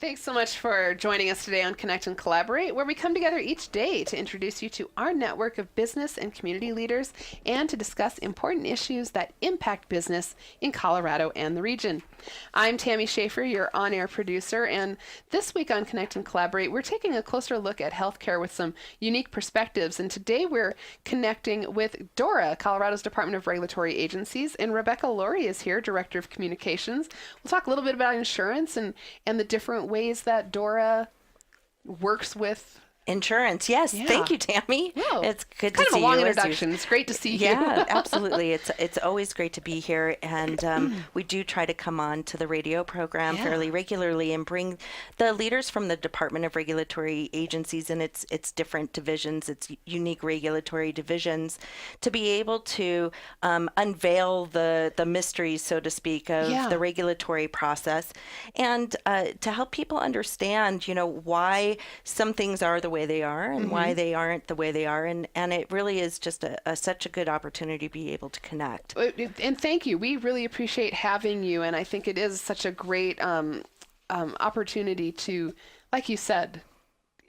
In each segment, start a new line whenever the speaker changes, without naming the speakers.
Thanks so much for joining us today on Connect and Collaborate, where we come together each day to introduce you to our network of business and community leaders and to discuss important issues that impact business in Colorado and the region. I'm Tammy Schaefer, your on-air producer, and this week on Connect and Collaborate, we're taking a closer look at healthcare with some unique perspectives, and today we're connecting with DORA, Colorado's Department of Regulatory Agencies, and Rebecca Laurie is here, Director of Communications. We'll talk a little bit about insurance and the different ways that DORA works with
insurance. Yes.
Yeah.
Thank you, Tammy.
Well,
it's good to
kind
see
of a long
you.
introduction. It's great to see you.
Yeah, absolutely. It's always great to be here. And we do try to come on to the radio program fairly regularly and bring the leaders from the Department of Regulatory Agencies and its different divisions, its unique regulatory divisions, to be able to unveil the mysteries, so to speak, of the regulatory process, and to help people understand, why some things are the way they are and why they aren't the way they are. And it really is just such a good opportunity to be able to connect.
And thank you. We really appreciate having you. And I think it is such a great opportunity to, like you said,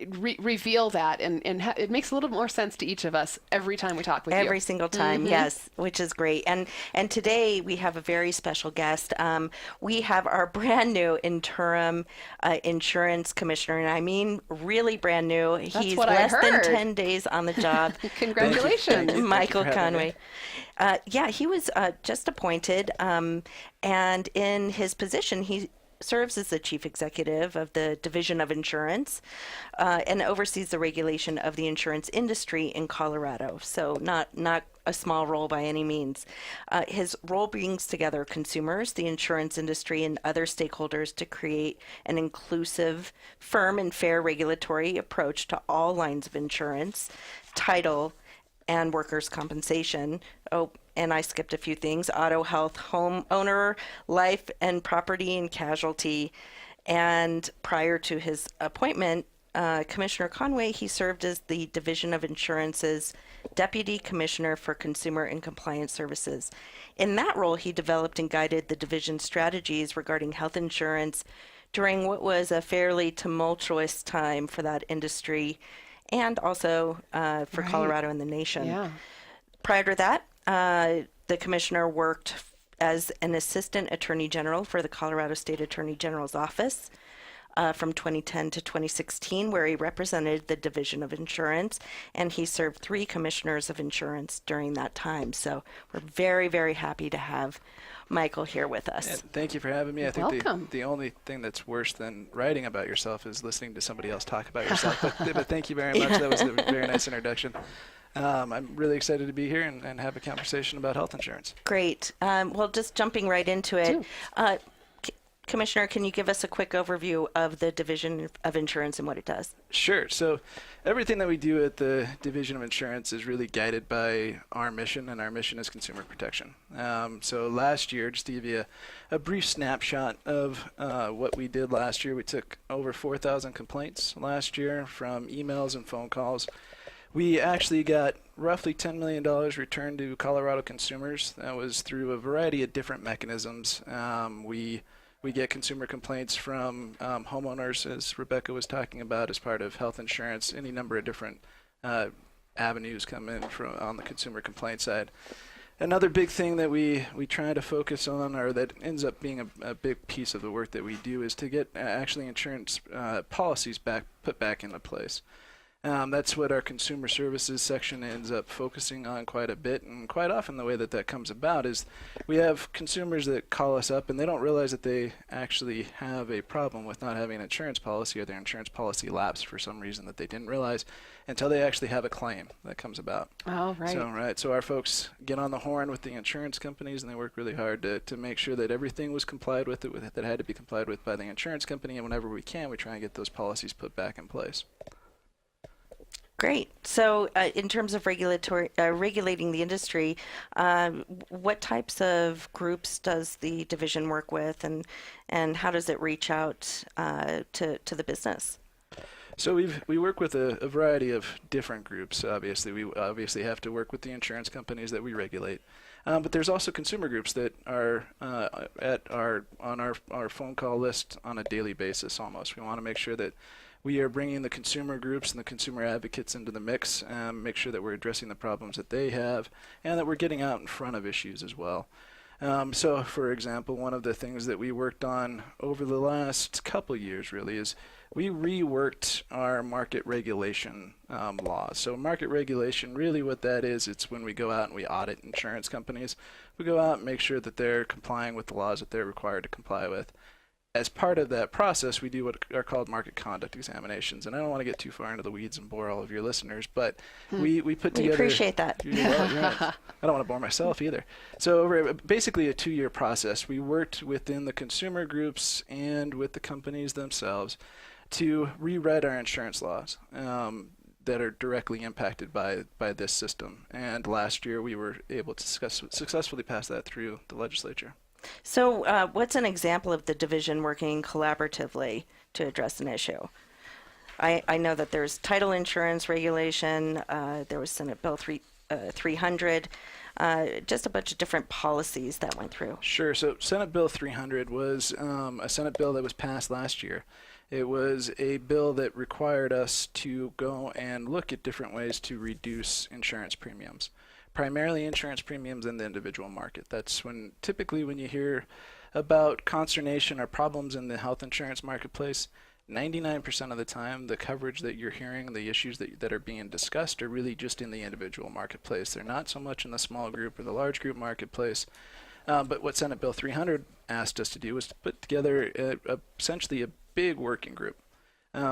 reveal that, and it makes a little bit more sense to each of us every time we talk with you.
Every single time, yes, which is great. And today we have a very special guest. We have our brand new interim insurance commissioner, and I mean really brand new. He's less than 10 days on the job.
Congratulations.
Michael Conway. He was just appointed, and in his position, he serves as the chief executive of the Division of Insurance and oversees the regulation of the insurance industry in Colorado. So not a small role by any means. His role brings together consumers, the insurance industry, and other stakeholders to create an inclusive, firm, and fair regulatory approach to all lines of insurance, title, and workers' compensation. Oh, and I skipped a few things: auto, health, homeowner, life and property and casualty. And prior to his appointment, Commissioner Conway, he served as the Division of Insurance's Deputy Commissioner for Consumer and Compliance Services. In that role, he developed and guided the division's strategies regarding health insurance during what was a fairly tumultuous time for that industry and also for Colorado and the nation.
Yeah.
Prior to that, the commissioner worked as an assistant attorney general for the Colorado State Attorney General's office from 2010 to 2016, where he represented the Division of Insurance, and he served 3 commissioners of insurance during that time. So we're very, very happy to have Michael here with us.
Yeah, thank you for having me. I think
Welcome.
the only thing that's worse than writing about yourself is listening to somebody else talk about yourself. But thank you very much. That was a very nice introduction. I'm really excited to be here and have a conversation about health insurance.
Great. Well, just jumping right into it. Commissioner, can you give us a quick overview of the Division of Insurance and what it does?
Sure. So everything that we do at the Division of Insurance is really guided by our mission, and our mission is consumer protection. So last year, just to give you a brief snapshot of what we did last year, we took over 4,000 complaints last year from emails and phone calls. We actually got roughly $10 million returned to Colorado consumers. That was through a variety of different mechanisms. We get consumer complaints from homeowners, as Rebecca was talking about, as part of health insurance. Any number of different avenues come in on the consumer complaint side. Another big thing that we try to focus on, or that ends up being a big piece of the work that we do, is to get actually insurance policies put back into place. That's what our consumer services section ends up focusing on quite a bit, and quite often the way that comes about is we have consumers that call us up and they don't realize that they actually have a problem with not having an insurance policy, or their insurance policy lapsed for some reason that they didn't realize until they actually have a claim that comes about.
Oh, right.
So our folks get on the horn with the insurance companies, and they work really hard to make sure that everything was complied with, that had to be complied with by the insurance company, and whenever we can, we try and get those policies put back in place.
Great. So in terms of regulating the industry, what types of groups does the division work with, and how does it reach out to the business?
So we work with a variety of different groups. Obviously, we have to work with the insurance companies that we regulate. But there's also consumer groups that are on our phone call list on a daily basis almost. We want to make sure that we are bringing the consumer groups and the consumer advocates into the mix, make sure that we're addressing the problems that they have, and that we're getting out in front of issues as well. So, for example, one of the things that we worked on over the last couple years really is we reworked our market regulation laws. So market regulation, really what that is, it's when we go out and we audit insurance companies. We go out and make sure that they're complying with the laws that they're required to comply with. As part of that process, we do what are called market conduct examinations. And I don't want to get too far into the weeds and bore all of your listeners, but we put together...
We appreciate that.
Well, yeah, I don't want to bore myself either. So over basically a 2-year process, we worked within the consumer groups and with the companies themselves to rewrite our insurance laws that are directly impacted by this system. And last year, we were able to successfully pass that through the legislature.
So what's an example of the division working collaboratively to address an issue? I know that there's title insurance regulation, there was Senate Bill 300, just a bunch of different policies that went through.
Sure. So Senate Bill 300 was a Senate bill that was passed last year. It was a bill that required us to go and look at different ways to reduce insurance premiums. Primarily insurance premiums in the individual market. That's typically when you hear about consternation or problems in the health insurance marketplace, 99% of the time the coverage that you're hearing, the issues that are being discussed are really just in the individual marketplace. They're not so much in the small group or the large group marketplace. But what Senate Bill 300 asked us to do was to put together essentially a big working group.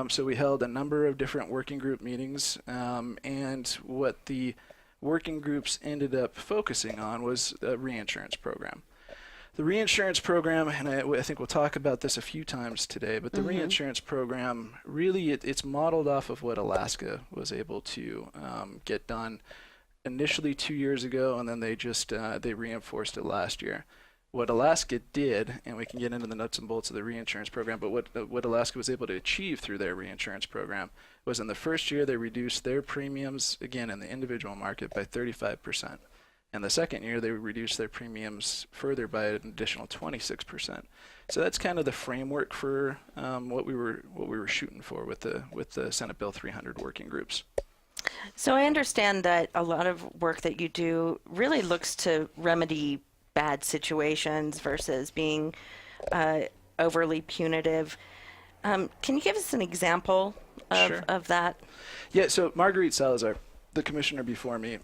So we held a number of different working group meetings, and what the working groups ended up focusing on was a reinsurance program. The reinsurance program, and I think we'll talk about this a few times today, but the reinsurance program, really it's modeled off of what Alaska was able to get done initially 2 years ago, and then they reinforced it last year. What Alaska did, and we can get into the nuts and bolts of the reinsurance program, but what Alaska was able to achieve through their reinsurance program was in the first year they reduced their premiums, again in the individual market, by 35%. And the second year they reduced their premiums further by an additional 26%. So that's kind of the framework for what we were shooting for with the Senate Bill 300 working groups.
So I understand that a lot of work that you do really looks to remedy bad situations versus being overly punitive. Can you give us an example of that?
Yeah, so Marguerite Salazar, the commissioner before me,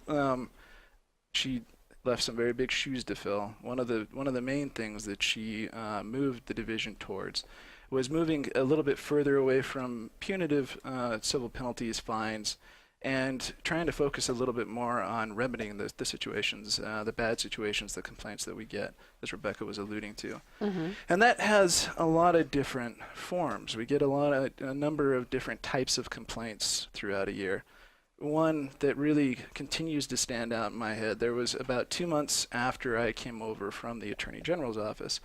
she left some very big shoes to fill. One of the main things that she moved the division towards was moving a little bit further away from punitive civil penalties, fines, and trying to focus a little bit more on remedying the situations, the bad situations, the complaints that we get, as Rebecca was alluding to. And that has a lot of different forms. We get a number of different types of complaints throughout a year. One that really continues to stand out in my head, there was about 2 months after I came over from the Attorney General's office,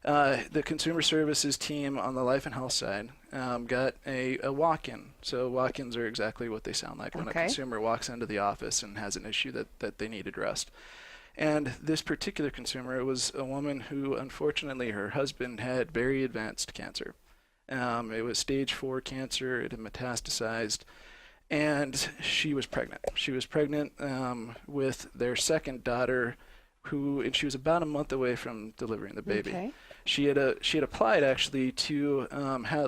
the Consumer Services team on the life and health side got a walk-in. So walk-ins are exactly what they sound like when a consumer walks into the office and has an issue that they need addressed. And this particular consumer was a woman who, unfortunately, her husband had very advanced cancer. It was stage 4 cancer. It had metastasized. And she was pregnant. She was pregnant with their second daughter, and she was about a month away from delivering the baby.
Okay.
She had applied actually to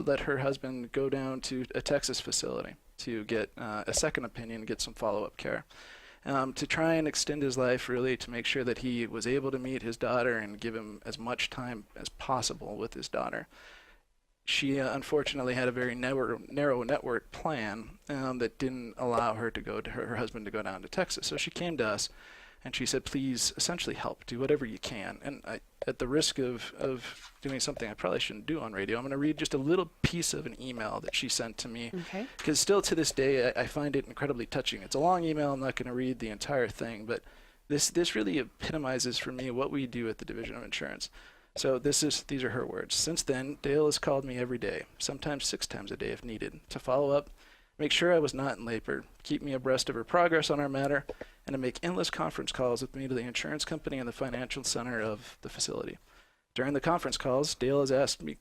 let her husband go down to a Texas facility to get a second opinion, get some follow-up care, to try and extend his life, really, to make sure that he was able to meet his daughter and give him as much time as possible with his daughter. She unfortunately had a very narrow network plan that didn't allow her to go to her husband to go down to Texas. So she came to us and she said, please essentially help, do whatever you can. And at the risk of doing something I probably shouldn't do on radio, I'm going to read just a little piece of an email that she sent to me. Because still to this day, I find it incredibly touching. It's a long email. I'm not going to read the entire thing, but this really epitomizes for me what we do at the Division of Insurance. So these are her words. Since then, Dale has called me every day, sometimes 6 times a day if needed, to follow up, make sure I was not in labor, keep me abreast of her progress on our matter, and to make endless conference calls with me to the insurance company and the financial center of the facility. During the conference calls, Dale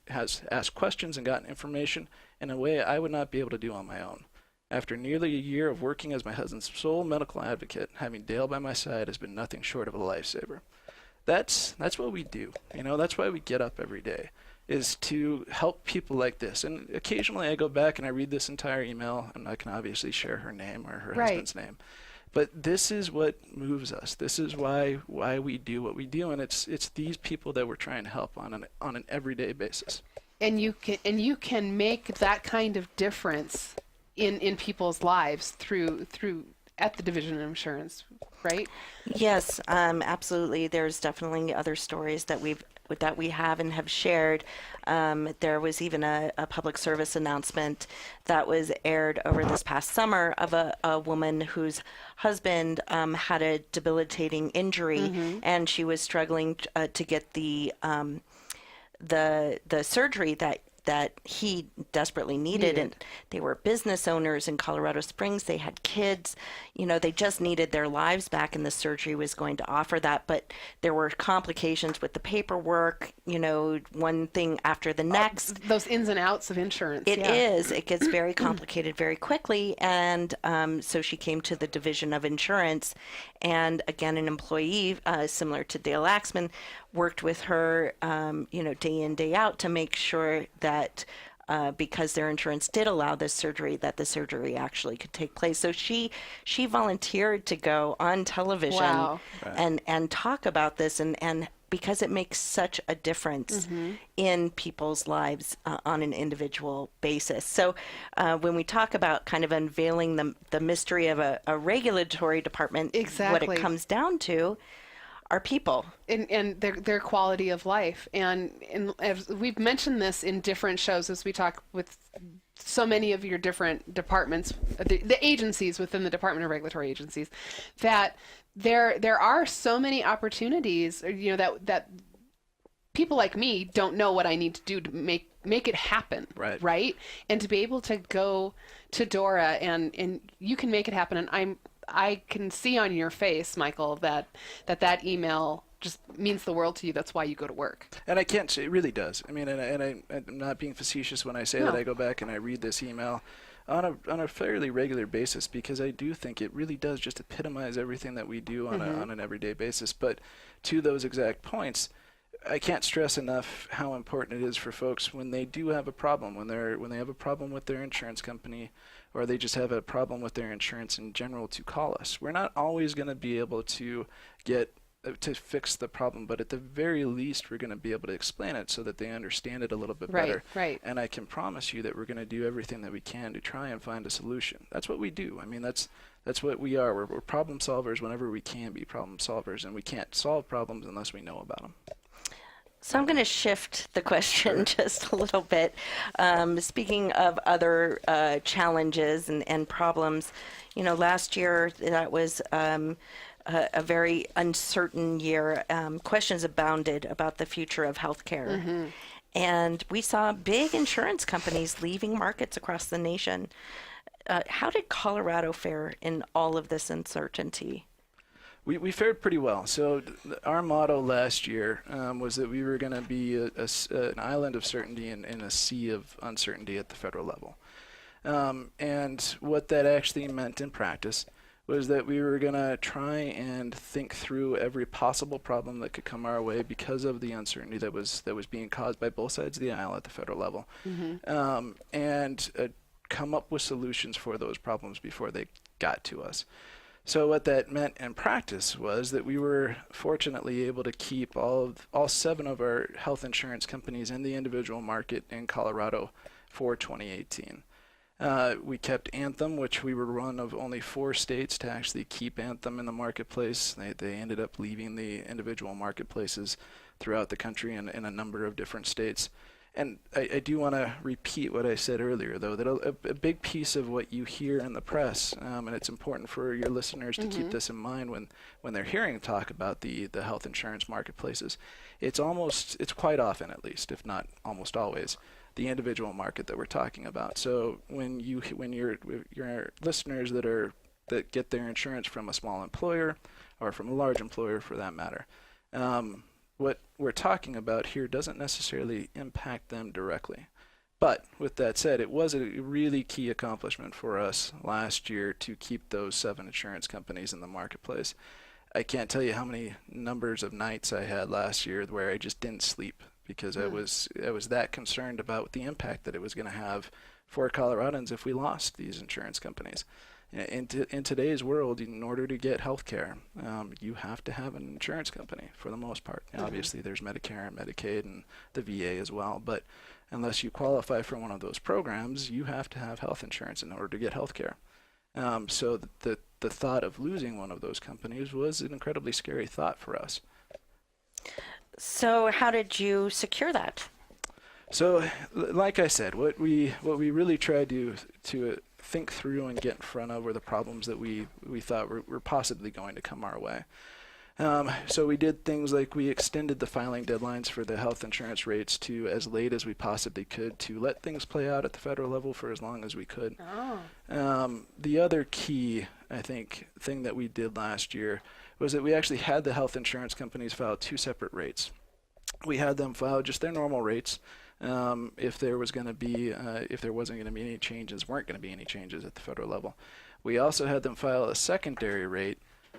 has asked questions and gotten information in a way I would not be able to do on my own. After nearly a year of working as my husband's sole medical advocate, having Dale by my side has been nothing short of a lifesaver. That's what we do. That's why we get up every day, is to help people like this. And occasionally I go back and I read this entire email, and I can obviously share her name or her husband's name. But this is what moves us. This is why we do what we do, and it's these people that we're trying to help on an everyday basis. And
you can make that kind of difference in people's lives through at the Division of Insurance, right?
Yes, absolutely. There's definitely other stories that we have and have shared. There was even a public service announcement that was aired over this past summer of a woman whose husband had a debilitating injury, and she was struggling to get the surgery that he desperately needed. And they were business owners in Colorado Springs. They had kids. They just needed their lives back, and the surgery was going to offer that. But there were complications with the paperwork, one thing after the next.
Those ins and outs of insurance.
It is. It gets very complicated very quickly. And so she came to the Division of Insurance. And again, an employee similar to Dale Axman worked with her, day in, day out to make sure that because their insurance did allow this surgery, that the surgery actually could take place. So she volunteered to go on television and talk about this, and because it makes such a difference in people's lives on an individual basis. So when we talk about kind of unveiling the mystery of a regulatory department, what it comes down to are people
and their quality of life. And as we've mentioned this in different shows as we talk with so many of your different departments, the agencies within the Department of Regulatory Agencies, that there are so many opportunities, that people like me don't know what I need to do to make it happen, right? And to be able to go to DORA and you can make it happen. And I can see on your face, Michael, that email just means the world to you. That's why you go to work.
And I can't say it really does. I mean, I'm not being facetious when I say that I go back and I read this email on a fairly regular basis, because I do think it really does just epitomize everything that we do on an everyday basis. But to those exact points, I can't stress enough how important it is for folks when they do have a problem, when they have a problem with their insurance company, or they just have a problem with their insurance in general, to call us. We're not always going to be able to fix the problem, but at the very least, we're going to be able to explain it so that they understand it a little bit better.
Right.
And I can promise you that we're going to do everything that we can to try and find a solution. That's what we do. I mean, that's what we are. We're problem solvers whenever we can be problem solvers, and we can't solve problems unless we know about them.
So I'm going to shift the question just a little bit. Speaking of other challenges and problems, last year that was a very uncertain year. Questions abounded about the future of healthcare. And we saw big insurance companies leaving markets across the nation. How did Colorado fare in all of this uncertainty?
We fared pretty well. So our motto last year was that we were going to be an island of certainty in a sea of uncertainty at the federal level. And what that actually meant in practice was that we were going to try and think through every possible problem that could come our way because of the uncertainty that was being caused by both sides of the aisle at the federal level, and come up with solutions for those problems before they got to us. So what that meant in practice was that we were fortunately able to keep all 7 of our health insurance companies in the individual market in Colorado for 2018. We kept Anthem, which we were one of only 4 states to actually keep Anthem in the marketplace. They ended up leaving the individual marketplaces throughout the country in a number of different states. And I do want to repeat what I said earlier, though, that a big piece of what you hear in the press, and it's important for your listeners to keep this in mind when they're hearing talk about the health insurance marketplaces, it's quite often, at least, if not almost always, the individual market that we're talking about. So when your listeners that get their insurance from a small employer or from a large employer for that matter, what we're talking about here doesn't necessarily impact them directly. But with that said, it was a really key accomplishment for us last year to keep those 7 insurance companies in the marketplace. I can't tell you how many numbers of nights I had last year where I just didn't sleep because I was that concerned about the impact that it was going to have for Coloradans if we lost these insurance companies. In today's world, in order to get health care, you have to have an insurance company for the most part. Mm-hmm. Obviously, there's Medicare and Medicaid and the VA as well, but unless you qualify for one of those programs, you have to have health insurance in order to get health care. So the thought of losing one of those companies was an incredibly scary thought for us.
So how did you secure that?
So, like I said, what we really tried to think through and get in front of were the problems that we thought were possibly going to come our way. So we did things like we extended the filing deadlines for the health insurance rates to as late as we possibly could to let things play out at the federal level for as long as we could. The other key, I think, thing that we did last year was that we actually had the health insurance companies file 2 separate rates. We had them file just their normal rates. If there wasn't going to be any changes, weren't going to be any changes at the federal level. We also had them file a secondary rate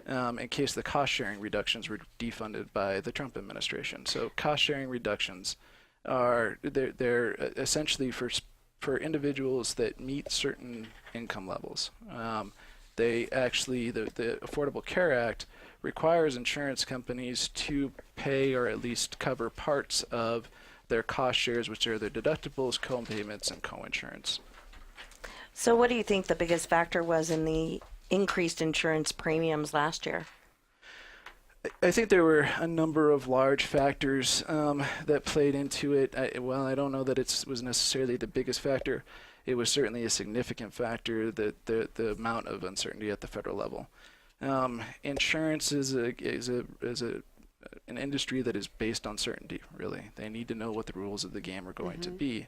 in case the cost-sharing reductions were defunded by the Trump administration. So cost-sharing reductions they're essentially for individuals that meet certain income levels. The Affordable Care Act requires insurance companies to pay or at least cover parts of their cost shares, which are their deductibles, co-payments, and co-insurance.
So what do you think the biggest factor was in the increased insurance premiums last year?
I think there were a number of large factors that played into it. I don't know that it was necessarily the biggest factor. It was certainly a significant factor, the amount of uncertainty at the federal level. Insurance is an industry that is based on certainty, really. They need to know what the rules of the game are going to be.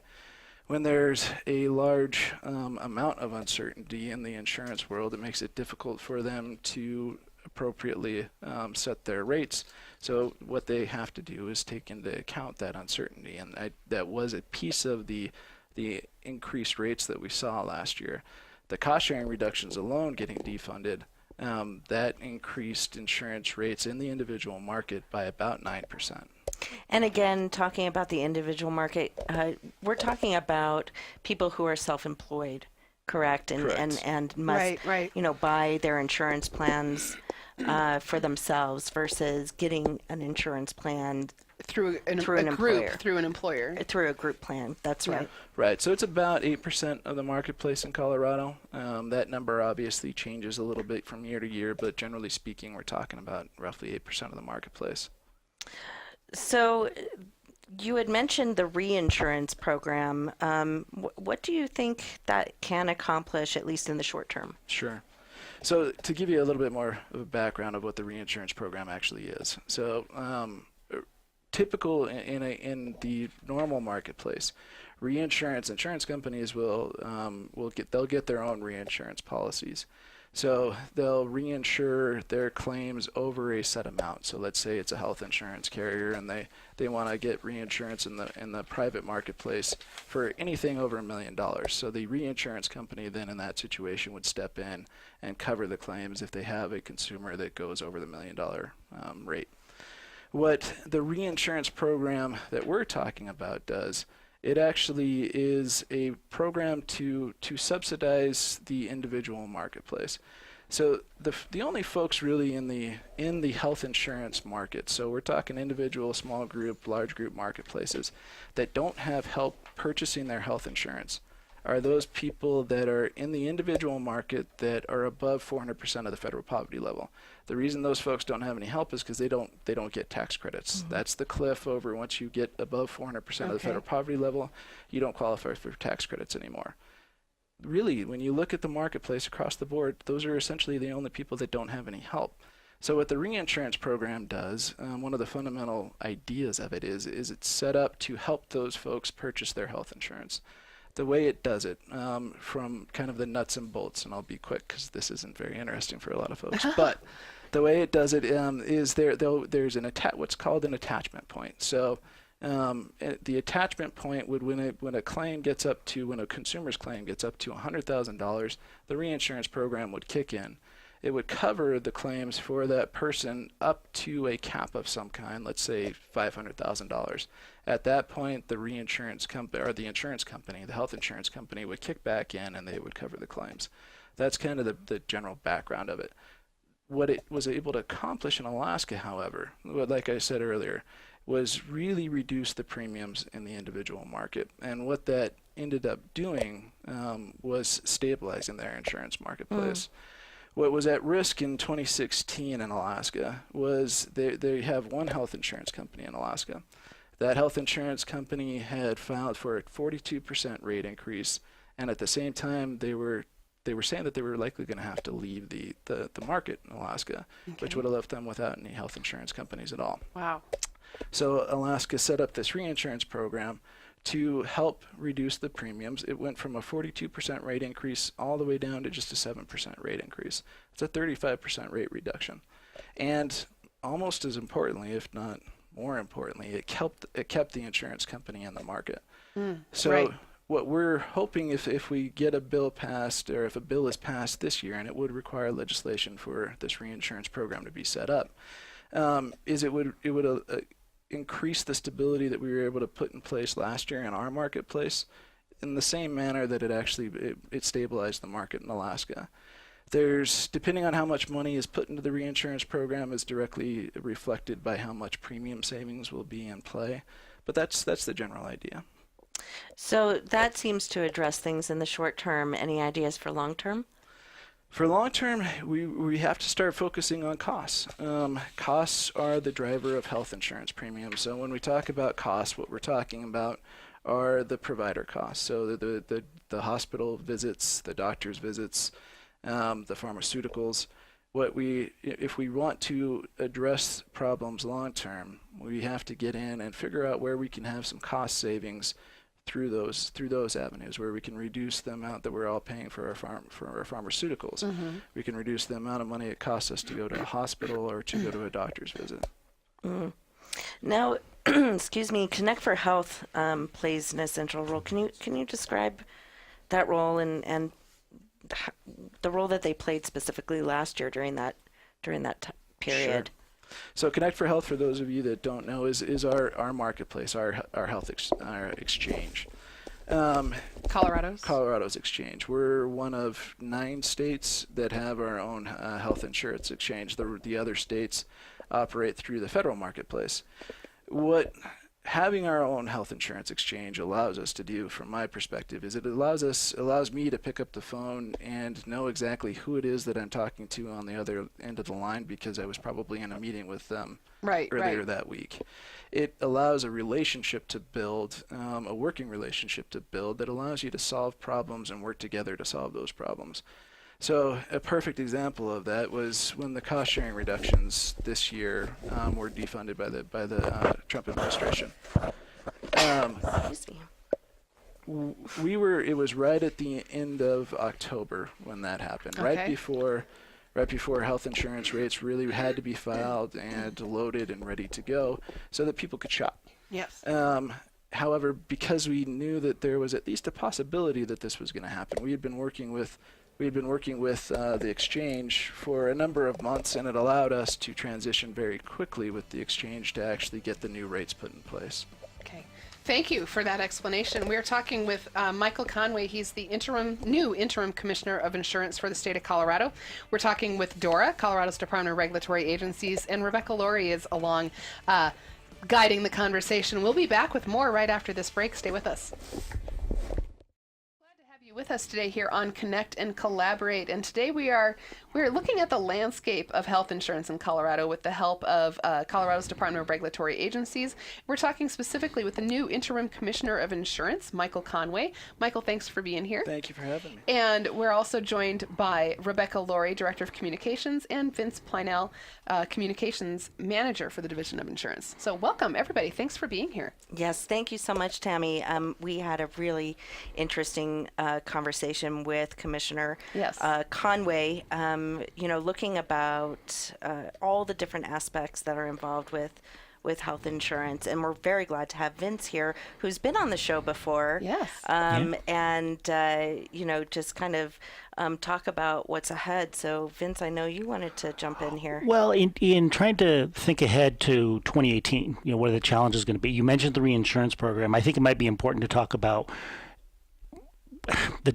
When there's a large amount of uncertainty in the insurance world, it makes it difficult for them to appropriately set their rates. So what they have to do is take into account that uncertainty, and that was a piece of the increased rates that we saw last year. The cost-sharing reductions alone getting defunded, that increased insurance rates in the individual market by about 9%.
And again, talking about the individual market, we're talking about people who are self-employed, correct? And must, buy their insurance plans for themselves versus getting an insurance plan
through an employer.
Through a group plan, that's right.
Right, so it's about 8% of the marketplace in Colorado. That number obviously changes a little bit from year to year, but generally speaking, we're talking about roughly 8% of the marketplace.
So you had mentioned the reinsurance program. What do you think that can accomplish, at least in the short term?
Sure. So to give you a little bit more of a background of what the reinsurance program actually is. So typical in the normal marketplace, insurance companies they'll get their own reinsurance policies. So they'll reinsure their claims over a set amount. So let's say it's a health insurance carrier and they want to get reinsurance in the private marketplace for anything over $1 million. So the reinsurance company then in that situation would step in and cover the claims if they have a consumer that goes over the $1 million rate. What the reinsurance program that we're talking about does, it actually is a program to subsidize the individual marketplace. So the only folks really in the health insurance market, so we're talking individual, small group, large group marketplaces that don't have help purchasing their health insurance, are those people that are in the individual market that are above 400% of the federal poverty level. The reason those folks don't have any help is because they don't get tax credits. Mm-hmm. That's the cliff over once you get above 400% of the federal poverty level, you don't qualify for tax credits anymore. Really, when you look at the marketplace across the board, those are essentially the only people that don't have any help. So what the reinsurance program does, one of the fundamental ideas of it is it's set up to help those folks purchase their health insurance. The way it does it, from kind of the nuts and bolts, and I'll be quick because this isn't very interesting for a lot of folks, but the way it does it is there's what's called an attachment point. So the attachment point would when a consumer's claim gets up to $100,000, the reinsurance program would kick in. It would cover the claims for that person up to a cap of some kind, let's say $500,000. At that point, the reinsurance company or the insurance company, the health insurance company, would kick back in and they would cover the claims. That's kind of the general background of it. What it was able to accomplish in Alaska, however, like I said earlier, was really reduce the premiums in the individual market. And what that ended up doing was stabilizing their insurance marketplace. What was at risk in 2016 in Alaska was they have one health insurance company in Alaska. That health insurance company had filed for a 42% rate increase, and at the same time they were saying that they were likely going to have to leave the market in Alaska, which would have left them without any health insurance companies at all.
Wow.
So Alaska set up this reinsurance program to help reduce the premiums. It went from a 42% rate increase all the way down to just a 7% rate increase. It's a 35% rate reduction. And almost as importantly, if not more importantly, it kept the insurance company in the market. So what we're hoping, if we get a bill passed, or if a bill is passed this year, and it would require legislation for this reinsurance program to be set up, is it would increase the stability that we were able to put in place last year in our marketplace in the same manner that it stabilized the market in Alaska. Depending on how much money is put into the reinsurance program is directly reflected by how much premium savings will be in play, but that's the general idea.
So that seems to address things in the short term. Any ideas for long term?
For long term, we have to start focusing on costs. Costs are the driver of health insurance premiums. So when we talk about costs, what we're talking about are the provider costs. So the hospital visits, the doctor's visits, the pharmaceuticals. If we want to address problems long term, we have to get in and figure out where we can have some cost savings through those avenues, where we can reduce the amount that we're all paying for our pharmaceuticals. We can reduce the amount of money it costs us to go to a hospital or to go to a doctor's visit.
Now, excuse me, Connect for Health plays an essential role. Can you describe that role and the role that they played specifically last year during that period? Sure.
So Connect for Health, for those of you that don't know, is our marketplace, our health exchange. Colorado's exchange. We're one of 9 states that have our own health insurance exchange. The other states operate through the federal marketplace. What having our own health insurance exchange allows us to do, from my perspective, is it allows me to pick up the phone and know exactly who it is that I'm talking to on the other end of the line, because I was probably in a meeting with them earlier that week. It allows a relationship to build, a working relationship to build, that allows you to solve problems and work together to solve those problems. So a perfect example of that was when the cost sharing reductions this year were defunded by the Trump administration. It was right at the end of October when that happened, right before health insurance rates really had to be filed and loaded and ready to go so that people could shop.
Yes.
However, because we knew that there was at least a possibility that this was going to happen, we had been working with the exchange for a number of months, and it allowed us to transition very quickly with the exchange to actually get the new rates put in place.
Okay. Thank you for that explanation. We're talking with Michael Conway. He's the new interim commissioner of insurance for the state of Colorado. We're talking with DORA, Colorado's Department of Regulatory Agencies, and Rebecca Laurie is along guiding the conversation. We'll be back with more right after this break. Stay with us. With us today here on Connect and Collaborate, and today we are We're looking at the landscape of health insurance in Colorado with the help of Colorado's Department of Regulatory Agencies. We're talking specifically with the new interim commissioner of insurance, Michael Conway. Michael, thanks for being here.
Thank you for having me.
And we're also joined by Rebecca Laurie, Director of Communications, and Vince Pleinell, Communications Manager for the Division of Insurance. So welcome, everybody. Thanks for being here.
Yes, thank you so much, Tammy. We had a really interesting conversation with Commissioner Conway, looking about all the different aspects that are involved with health insurance. And we're very glad to have Vince here, who's been on the show before.
Yes.
And, just kind of talk about what's ahead. So, Vince, I know you wanted to jump in here.
Well, in trying to think ahead to 2018, what are the challenges going to be? You mentioned the reinsurance program. I think it might be important to talk about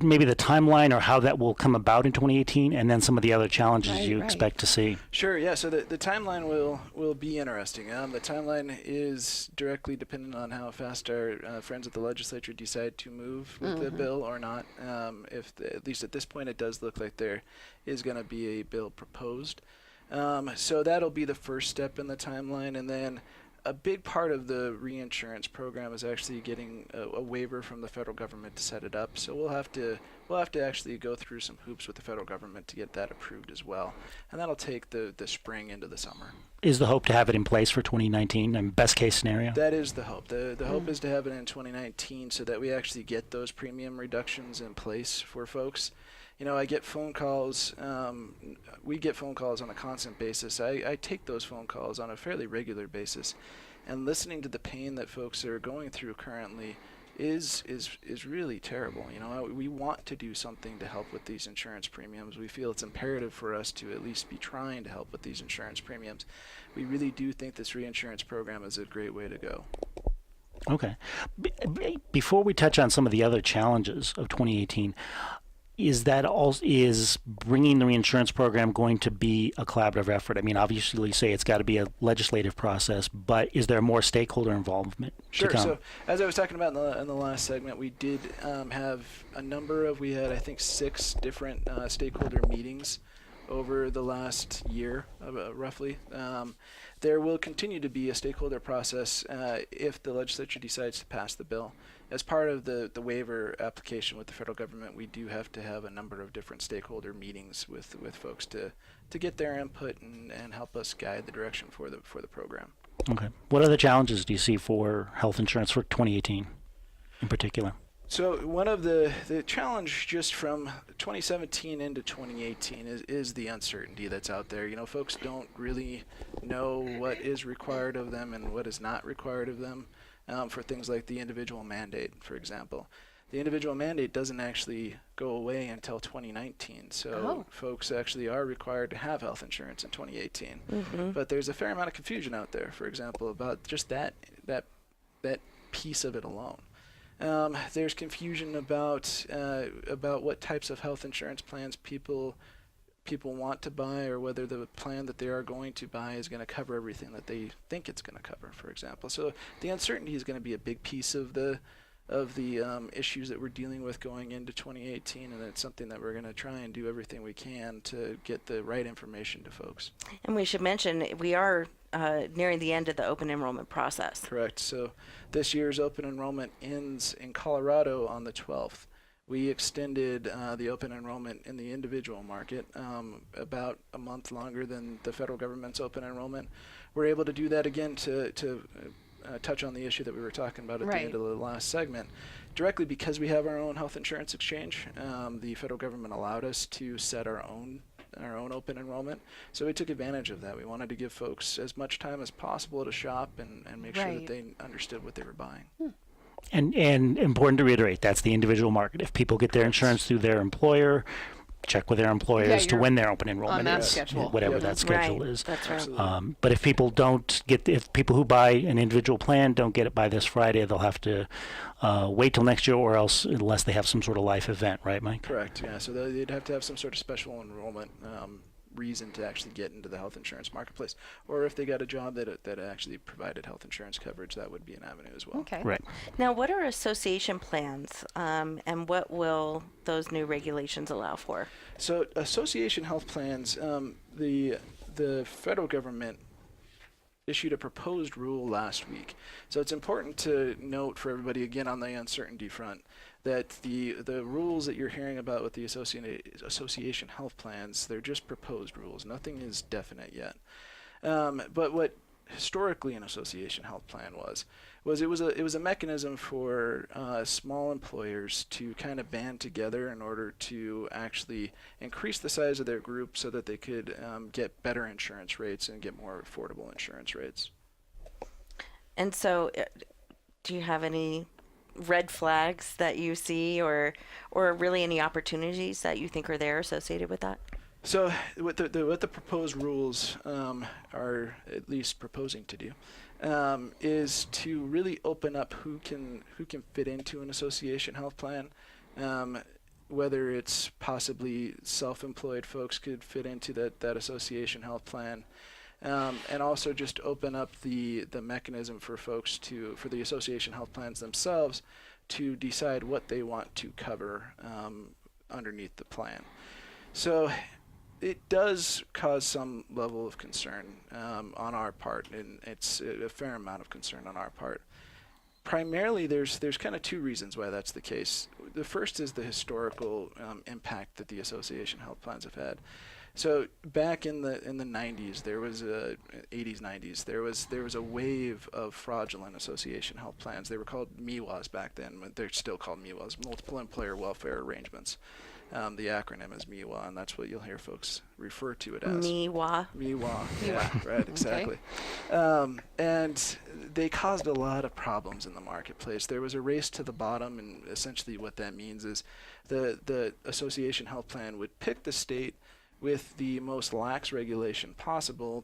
maybe the timeline or how that will come about in 2018, and then some of the other challenges you expect to see.
Sure, yeah. So the timeline will be interesting. The timeline is directly dependent on how fast our friends at the legislature decide to move with the bill or not. At least at this point, it does look like there is going to be a bill proposed. So that'll be the first step in the timeline, and then a big part of the reinsurance program is actually getting a waiver from the federal government to set it up. So we'll have to actually go through some hoops with the federal government to get that approved as well, and that'll take the spring into the summer.
Is the hope to have it in place for 2019? And best case scenario?
That is the hope. The hope is to have it in 2019 so that we actually get those premium reductions in place for folks. I get phone calls. We get phone calls on a constant basis. I take those phone calls on a fairly regular basis, and listening to the pain that folks are going through currently is really terrible. We want to do something to help with these insurance premiums. We feel it's imperative for us to at least be trying to help with these insurance premiums. We really do think this reinsurance program is a great way to go.
Okay. Before we touch on some of the other challenges of 2018, is bringing the reinsurance program going to be a collaborative effort? I mean, obviously, you say it's got to be a legislative process, but is there more stakeholder involvement to come?
So as I was talking about in the last segment, we did have we had, I think, 6 different stakeholder meetings over the last year, roughly. There will continue to be a stakeholder process if the legislature decides to pass the bill. As part of the waiver application with the federal government, we do have to have a number of different stakeholder meetings with folks to get their input and help us guide the direction for the program.
Okay. What other challenges do you see for health insurance for 2018 in particular?
So one of the challenge just from 2017 into 2018 is the uncertainty that's out there. Folks don't really know what is required of them and what is not required of them. For things like the individual mandate, for example. The individual mandate doesn't actually go away until 2019, so folks actually are required to have health insurance in 2018. Mm-hmm. But there's a fair amount of confusion out there, for example, about just that piece of it alone. There's confusion about what types of health insurance plans people want to buy, or whether the plan that they are going to buy is going to cover everything that they think it's going to cover, for example. So the uncertainty is going to be a big piece of the issues that we're dealing with going into 2018, and it's something that we're going to try and do everything we can to get the right information to folks.
And we should mention we are nearing the end of the open enrollment process.
Correct. So this year's open enrollment ends in Colorado on the 12th. We extended the open enrollment in the individual market about a month longer than the federal government's open enrollment. We're able to do that again to touch on the issue that we were talking about at the end of the last segment. Directly because we have our own health insurance exchange, the federal government allowed us to set our own open enrollment. So we took advantage of that. We wanted to give folks as much time as possible to shop and make sure that they understood what they were buying.
And important to reiterate, that's the individual market. If people get their insurance through their employer, check with their employer as to when their open enrollment is, whatever that schedule is.
That's right.
But if people if people who buy an individual plan don't get it by this Friday, they'll have to wait till next year, or else unless they have some sort of life event, right, Mike?
Correct. Yeah. So they'd have to have some sort of special enrollment reason to actually get into the health insurance marketplace. Or if they got a job that actually provided health insurance coverage, that would be an avenue as well.
Okay.
Right.
Now, what are association plans, and what will those new regulations allow for?
So association health plans, the federal government issued a proposed rule last week. So it's important to note for everybody, again, on the uncertainty front, that the rules that you're hearing about with the association health plans, they're just proposed rules. Nothing is definite yet. But what historically an association health plan was it was a mechanism for small employers to kind of band together in order to actually increase the size of their group so that they could get better insurance rates and get more affordable insurance rates.
And so, do you have any red flags that you see, or really any opportunities that you think are there associated with that?
So what the proposed rules are at least proposing to do is to really open up who can fit into an association health plan, whether it's possibly self-employed folks could fit into that association health plan, and also just open up the mechanism for folks for the association health plans themselves to decide what they want to cover underneath the plan. So it does cause some level of concern on our part, and it's a fair amount of concern on our part. Primarily, there's kind of two reasons why that's the case. The first is the historical impact that the association health plans have had. So back in the 90s, there was 80s, 90s, there was a wave of fraudulent association health plans. They were called MIWAs back then, but they're still called MIWAs, Multiple Employer Welfare Arrangements. The acronym is MIWA, and that's what you'll hear folks refer to it as.
MIWA.
MIWA, yeah, right, exactly. Okay. And they caused a lot of problems in the marketplace. There was a race to the bottom, and essentially what that means is the association health plan would pick the state with the most lax regulation possible,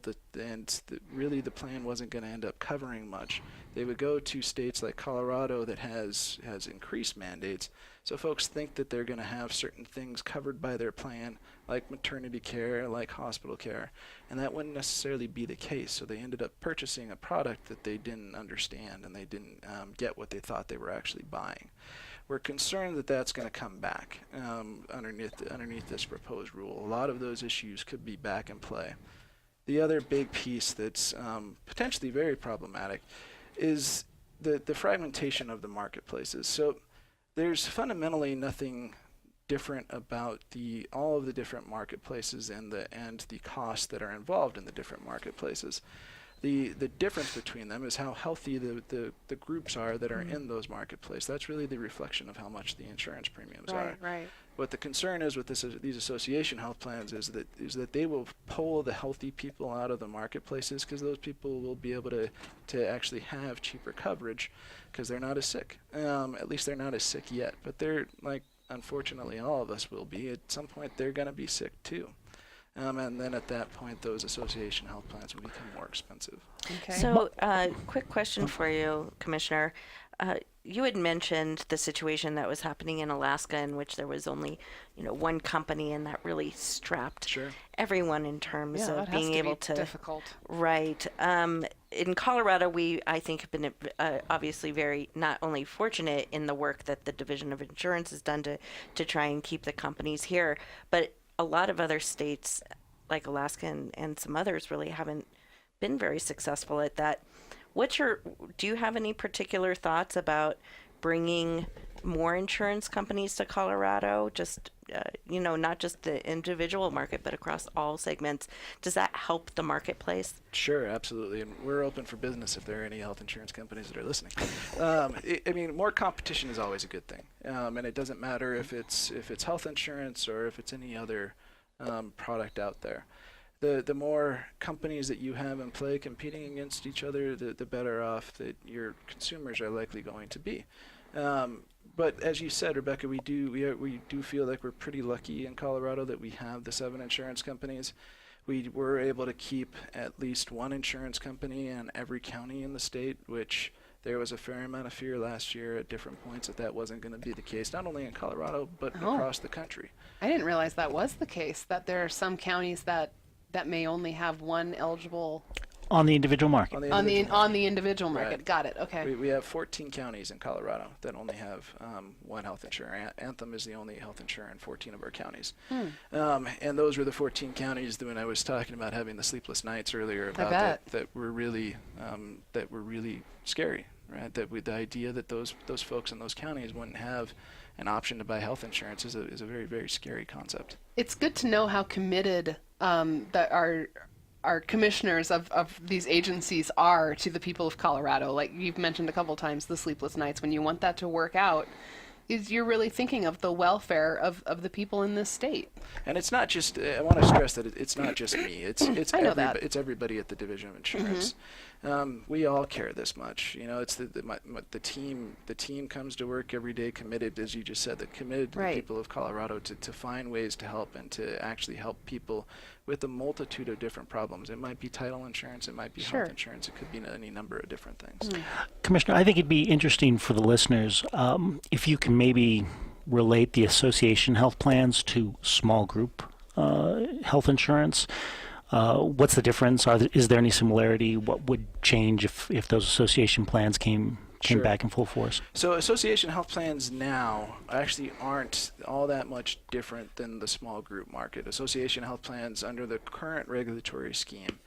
really the plan wasn't going to end up covering much. They would go to states like Colorado that has increased mandates, so folks think that they're going to have certain things covered by their plan, like maternity care, like hospital care, and that wouldn't necessarily be the case, so they ended up purchasing a product that they didn't understand, and they didn't get what they thought they were actually buying. We're concerned that that's going to come back underneath this proposed rule. A lot of those issues could be back in play. The other big piece that's potentially very problematic is the fragmentation of the marketplaces. So there's fundamentally nothing different about all of the different marketplaces and the costs that are involved in the different marketplaces. The difference between them is how healthy the groups are that are in those marketplaces. That's really the reflection of how much the insurance premiums are.
Right.
What the concern is with these association health plans is that they will pull the healthy people out of the marketplaces because those people will be able to actually have cheaper coverage because they're not as sick. At least they're not as sick yet. But they're, like, unfortunately all of us will be. At some point they're going to be sick too. And then at that point, those association health plans will become more expensive.
Okay.
So, quick question for you, Commissioner. You had mentioned the situation that was happening in Alaska, in which there was only, one company, and that really strapped everyone in terms of being able to.
Difficult.
Right. In Colorado, I think, have been obviously very not only fortunate in the work that the Division of Insurance has done to try and keep the companies here, but a lot of other states, like Alaska and some others, really haven't been very successful at that. Do you have any particular thoughts about bringing more insurance companies to Colorado? Just, not just the individual market, but across all segments. Does that help the marketplace?
Sure, absolutely. And we're open for business if there are any health insurance companies that are listening. More competition is always a good thing. And it doesn't matter if it's health insurance or if it's any other product out there. The more companies that you have in play competing against each other, the better off that your consumers are likely going to be. But as you said, Rebecca, we do feel like we're pretty lucky in Colorado that we have the 7 insurance companies. We were able to keep at least one insurance company in every county in the state, which There was a fair amount of fear last year at different points that wasn't going to be the case, not only in Colorado, but across the country.
I didn't realize that was the case, that there are some counties that may only have one eligible
on the individual market.
On the individual market.
Right.
Got it. Okay.
We have 14 counties in Colorado that only have one health insurer. Anthem is the only health insurer in 14 of our counties. And those were the 14 counties that when I was talking about having the sleepless nights earlier about that were really scary, right? The idea that those folks in those counties wouldn't have an option to buy health insurance is a very, very scary concept.
It's good to know how committed that our commissioners of these agencies are to the people of Colorado. Like you've mentioned a couple times, the sleepless nights. When you want that to work out, you're really thinking of the welfare of the people in this state.
And it's not just, I want to stress that it's not just me. It's everybody at the Division of Insurance. We all care this much. You know, it's the team comes to work every day committed, as you just said, committed to the people of Colorado to find ways to help and to actually help people with a multitude of different problems. It might be title insurance, it might be health insurance, it could be any number of different things.
Commissioner, I think it'd be interesting for the listeners if you can maybe relate the association health plans to small group health insurance. What's the difference? Is there any similarity? What would change if those association plans came back in full force?
So association health plans now actually aren't all that much different than the small group market. Association health plans under the current regulatory scheme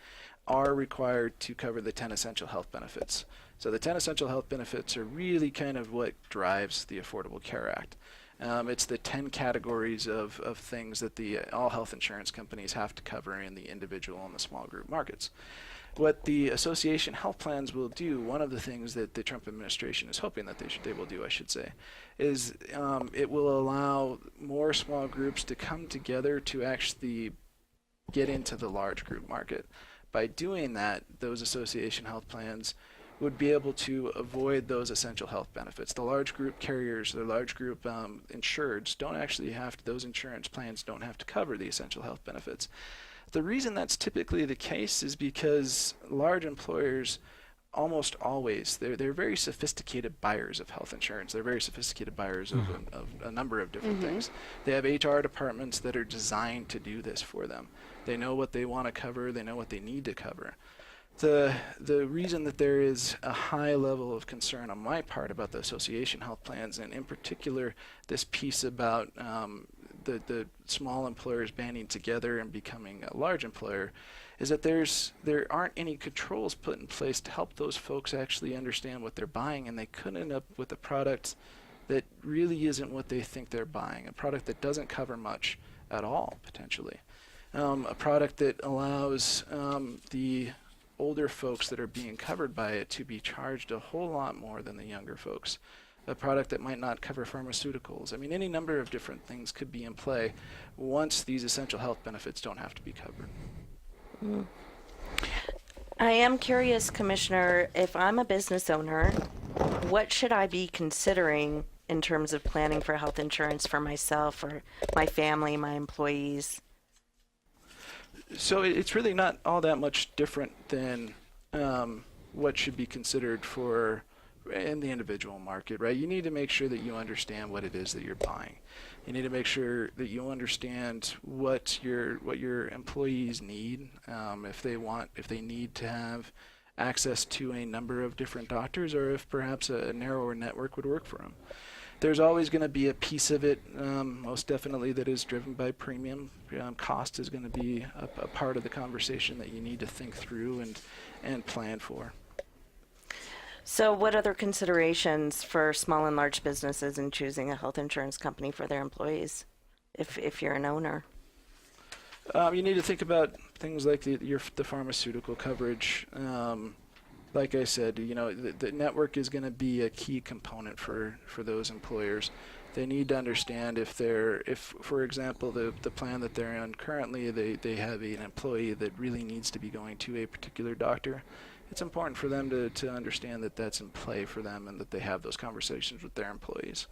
are required to cover the 10 essential health benefits. So the 10 essential health benefits are really kind of what drives the Affordable Care Act. It's the 10 categories of things that all health insurance companies have to cover in the individual and the small group markets. What the association health plans will do, one of the things that the Trump administration is hoping that they will do, I should say, is it will allow more small groups to come together to actually get into the large group market. By doing that, those association health plans would be able to avoid those essential health benefits. The large group carriers, the large group insureds don't actually those insurance plans don't have to cover the essential health benefits. The reason that's typically the case is because large employers almost always, they're very sophisticated buyers of health insurance. They're very sophisticated buyers of a number of different things. They have HR departments that are designed to do this for them. They know what they want to cover. They know what they need to cover. The reason that there is a high level of concern on my part about the association health plans, and in particular this piece about the small employers banding together and becoming a large employer, is that there aren't any controls put in place to help those folks actually understand what they're buying, and they could end up with a product that really isn't what they think they're buying, a product that doesn't cover much at all, potentially. A product that allows the older folks that are being covered by it to be charged a whole lot more than the younger folks. A product that might not cover pharmaceuticals. I mean, any number of different things could be in play once these essential health benefits don't have to be covered.
I am curious, Commissioner, if I'm a business owner, what should I be considering in terms of planning for health insurance for myself or my family, my employees?
So it's really not all that much different than what should be considered in the individual market, right? You need to make sure that you understand what it is that you're buying. You need to make sure that you understand what your employees need, if they need to have access to a number of different doctors, or if perhaps a narrower network would work for them. There's always going to be a piece of it, most definitely, that is driven by premium. Cost is going to be a part of the conversation that you need to think through and plan for.
So what other considerations for small and large businesses in choosing a health insurance company for their employees, if you're an owner?
You need to think about things like the pharmaceutical coverage. Like I said, the network is going to be a key component for those employers. They need to understand if for example, the plan that they're on currently, they have an employee that really needs to be going to a particular doctor. It's important for them to understand that that's in play for them and that they have those conversations with their employees.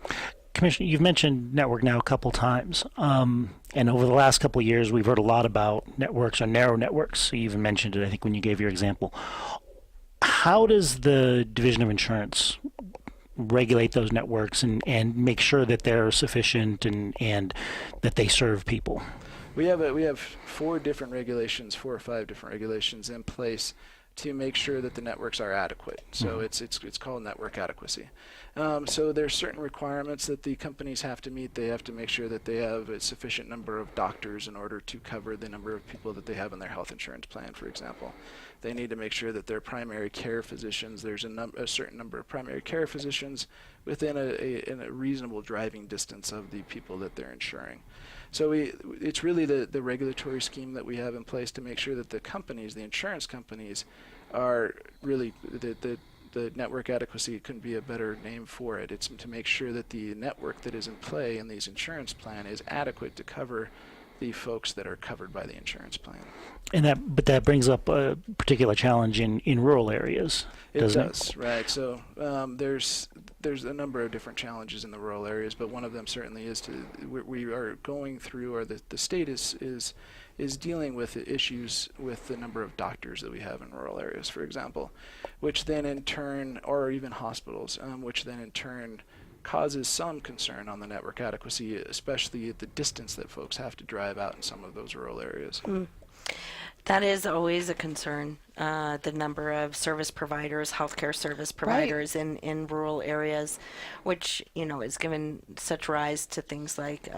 Commissioner, you've mentioned network now a couple times, and over the last couple of years, we've heard a lot about networks or narrow networks. So you even mentioned it, I think, when you gave your example. how does the Division of Insurance regulate those networks and make sure that they're sufficient and that they serve people?
We have 4 or 5 different regulations in place to make sure that the networks are adequate. So it's called network adequacy. So there's certain requirements that the companies have to meet. They have to make sure that they have a sufficient number of doctors in order to cover the number of people that they have in their health insurance plan, for example. They need to make sure that their primary care physicians, there's a certain number of primary care physicians within a reasonable driving distance of the people that they're insuring. So it's really the regulatory scheme that we have in place to make sure that the companies, the insurance companies, are really the network adequacy couldn't be a better name for it. It's to make sure that the network that is in play in these insurance plan is adequate to cover the folks that are covered by the insurance plan.
But that brings up a particular challenge in rural areas.
It does, right? So there's a number of different challenges in the rural areas, but one of them certainly is we are going through, or the state is dealing with issues with the number of doctors that we have in rural areas, for example, which then in turn, or even hospitals, which then in turn causes some concern on the network adequacy, especially at the distance that folks have to drive out in some of those rural areas.
That is always a concern, the number of service providers, healthcare service providers in rural areas, which, is given such rise to things like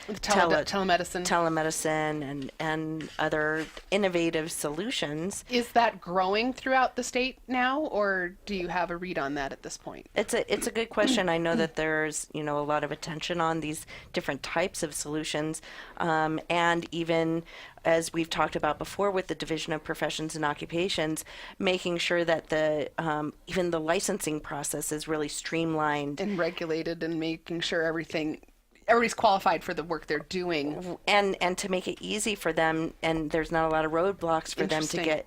telemedicine
and other innovative solutions.
Is that growing throughout the state now, or do you have a read on that at this point?
It's a good question. I know that there's, a lot of attention on these different types of solutions, and even as we've talked about before with the Division of Professions and Occupations, making sure that even the licensing process is really streamlined
and regulated, and making sure everybody's qualified for the work they're doing,
and to make it easy for them, and there's not a lot of roadblocks for them to get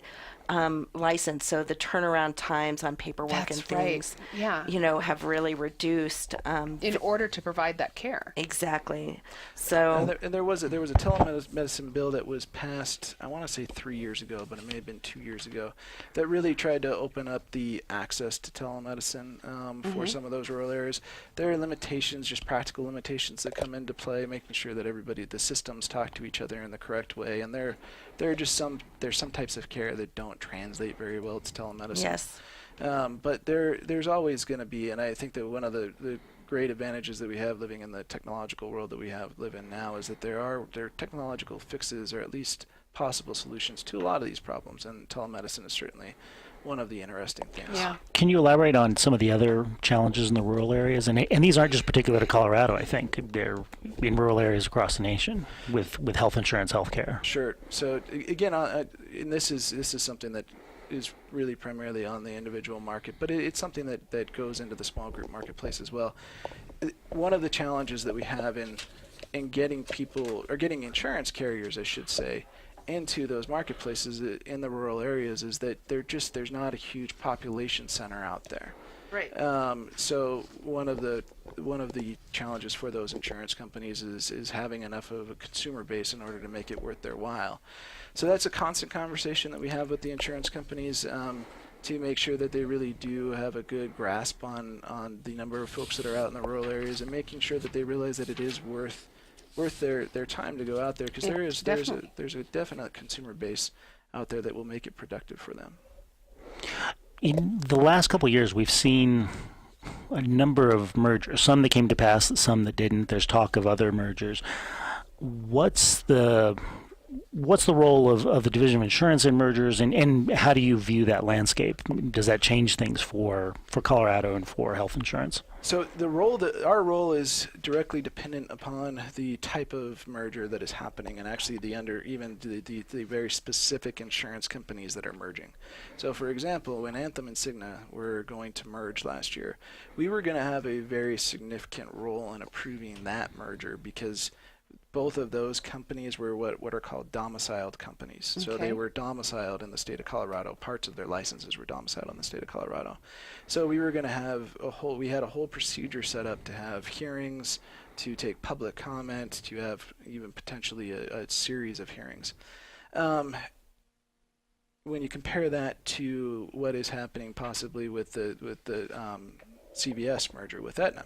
licensed. So the turnaround times on paperwork and things, have really reduced
in order to provide that care.
Exactly. So
there was a telemedicine bill that was passed, I want to say 3 years ago, but it may have been 2 years ago, that really tried to open up the access to telemedicine for some of those rural areas. There are limitations, just practical limitations that come into play, making sure that the systems talk to each other in the correct way, and there's some types of care that don't translate very well to telemedicine.
Yes.
But there's always going to be, and I think that one of the great advantages that we have living in the technological world that we live in now is that there are technological fixes, or at least possible solutions to a lot of these problems, and telemedicine is certainly one of the interesting things.
Yeah.
Can you elaborate on some of the other challenges in the rural areas? And these aren't just particular to Colorado, I think. They're in rural areas across the nation with health insurance, healthcare.
Sure. So again, and this is something that is really primarily on the individual market, but it's something that goes into the small group marketplace as well. One of the challenges that we have in getting people, or getting insurance carriers, I should say, into those marketplaces in the rural areas is that there's not a huge population center out there.
Right.
So one of the challenges for those insurance companies is having enough of a consumer base in order to make it worth their while. So that's a constant conversation that we have with the insurance companies to make sure that they really do have a good grasp on the number of folks that are out in the rural areas, and making sure that they realize that it is worth their time to go out there, because there's a definite consumer base out there that will make it productive for them.
In the last couple of years, we've seen a number of mergers, some that came to pass, some that didn't. There's talk of other mergers. What's the role of the Division of Insurance in mergers, and how do you view that landscape? Does that change things for Colorado and for health insurance?
So our role is directly dependent upon the type of merger that is happening, and actually the very specific insurance companies that are merging. So for example, when Anthem and Cigna were going to merge last year, we were going to have a very significant role in approving that merger, because both of those companies were what are called domiciled companies. Okay. So they were domiciled in the state of Colorado. Parts of their licenses were domiciled in the state of Colorado. So we were going to have we had a whole procedure set up to have hearings, to take public comment, to have even potentially a series of hearings. when you compare that to what is happening possibly with the CVS merger with Aetna,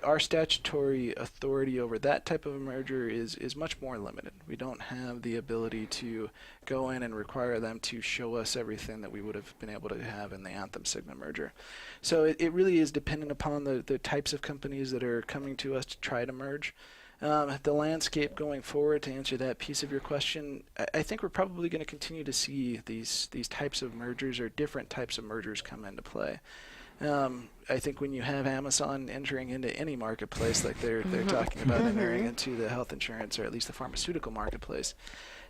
our statutory authority over that type of a merger is much more limited. We don't have the ability to go in and require them to show us everything that we would have been able to have in the Anthem-Cigna merger. So it really is dependent upon the types of companies that are coming to us to try to merge. The landscape going forward, to answer that piece of your question, I think we're probably going to continue to see these types of mergers or different types of mergers come into play. I think when you have Amazon entering into any marketplace, like they're talking about entering into the health insurance or at least the pharmaceutical marketplace,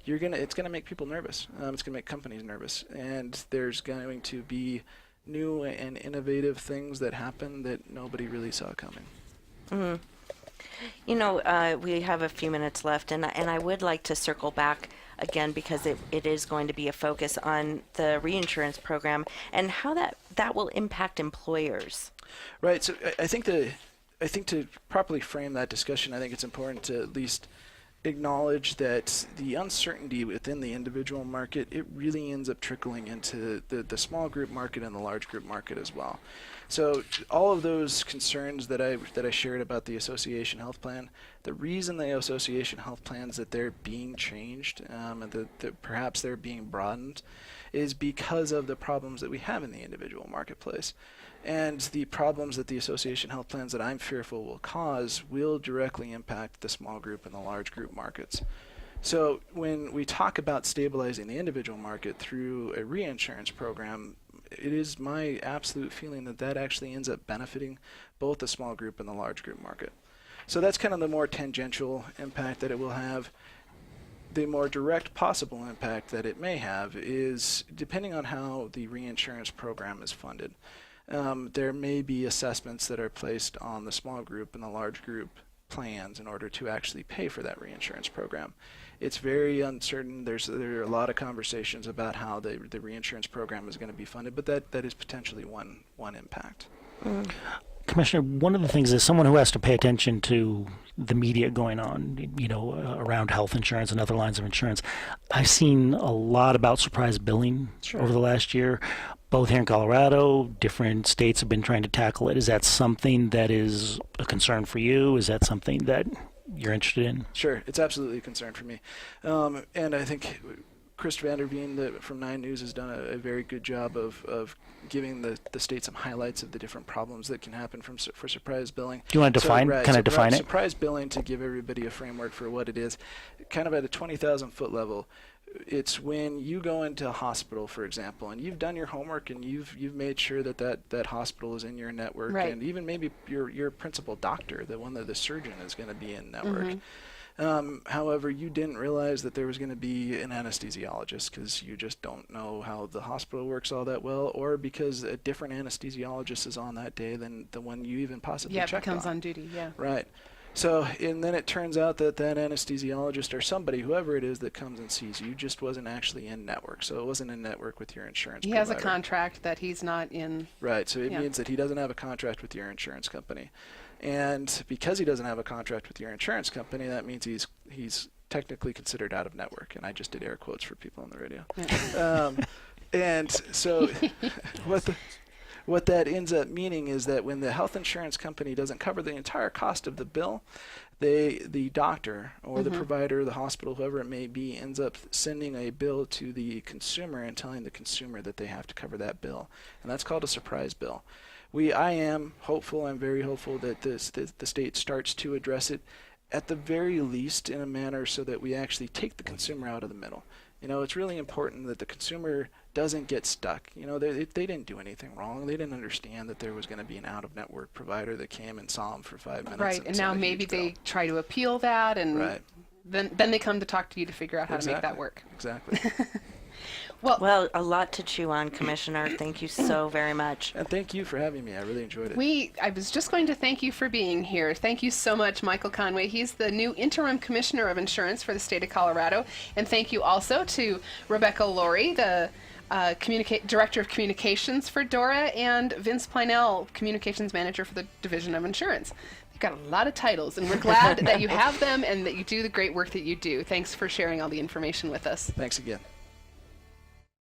it's gonna make people nervous. It's gonna make companies nervous, and there's going to be new and innovative things that happen that nobody really saw coming.
Mm-hmm. You know, we have a few minutes left, and I would like to circle back again because it is going to be a focus on the reinsurance program and how that will impact employers.
Right. So I think to properly frame that discussion, I think it's important to at least acknowledge that the uncertainty within the individual market, it really ends up trickling into the small group market and the large group market as well. So all of those concerns that I shared about the association health plan, the reason the association health plans that they're being changed and that perhaps they're being broadened is because of the problems that we have in the individual marketplace. And the problems that the association health plans that I'm fearful will cause will directly impact the small group and the large group markets. So when we talk about stabilizing the individual market through a reinsurance program, it is my absolute feeling that actually ends up benefiting both the small group and the large group market. So that's kind of the more tangential impact that it will have. The more direct possible impact that it may have is depending on how the reinsurance program is funded. There may be assessments that are placed on the small group and the large group plans in order to actually pay for that reinsurance program. It's very uncertain. There are a lot of conversations about how the reinsurance program is going to be funded, but that is potentially one impact.
Mm.
Commissioner, one of the things is someone who has to pay attention to the media going on, around health insurance and other lines of insurance. I've seen a lot about surprise billing over the last year. Both here in Colorado, different states have been trying to tackle it. Is that something that is a concern for you? Is that something that you're interested in?
Sure, it's absolutely a concern for me. And I think Chris Vanderveen from 9 News has done a very good job of giving the state some highlights of the different problems that can happen for surprise billing.
Do you want to define it?
Surprise billing, to give everybody a framework for what it is, kind of at a 20,000 foot level. It's when you go into a hospital, for example, and you've done your homework and you've made sure that hospital is in your network,
right.
And even maybe your principal doctor, the one that the surgeon is going to be in network.
Mm-hmm.
However, you didn't realize that there was going to be an anesthesiologist because you just don't know how the hospital works all that well, or because a different anesthesiologist is on that day than the one you even possibly checked on.
Yeah, becomes on duty, yeah.
Right. So, and then it turns out that anesthesiologist or somebody, whoever it is that comes and sees you, just wasn't actually in network. So it wasn't in network with your insurance provider.
He has a contract that he's not in.
Right. So it means that he doesn't have a contract with your insurance company. And because he doesn't have a contract with your insurance company, that means he's technically considered out of network. And I just did air quotes for people on the radio.
Yeah.
And so what that ends up meaning is that when the health insurance company doesn't cover the entire cost of the bill, the doctor or the provider, the hospital, whoever it may be, ends up sending a bill to the consumer and telling the consumer that they have to cover that bill. And that's called a surprise bill. I am hopeful, I'm very hopeful that the state starts to address it at the very least in a manner so that we actually take the consumer out of the middle. It's really important that the consumer doesn't get stuck. They didn't do anything wrong. They didn't understand that there was going to be an out-of-network provider that came and saw them for 5 minutes.
Right, and now maybe they try to appeal that, and then they come to talk to you to figure out how to make that work.
Exactly.
Well, a lot to chew on, Commissioner. Thank you so very much.
And thank you for having me. I really enjoyed it.
I was just going to thank you for being here. Thank you so much, Michael Conway. He's the new interim commissioner of insurance for the state of Colorado. And thank you also to Rebecca Laurie, the Director of Communications for DORA, and Vince Pleinell, Communications Manager for the Division of Insurance. You've got a lot of titles, and we're glad that you have them and that you do the great work that you do. Thanks for sharing all the information with us.
Thanks again.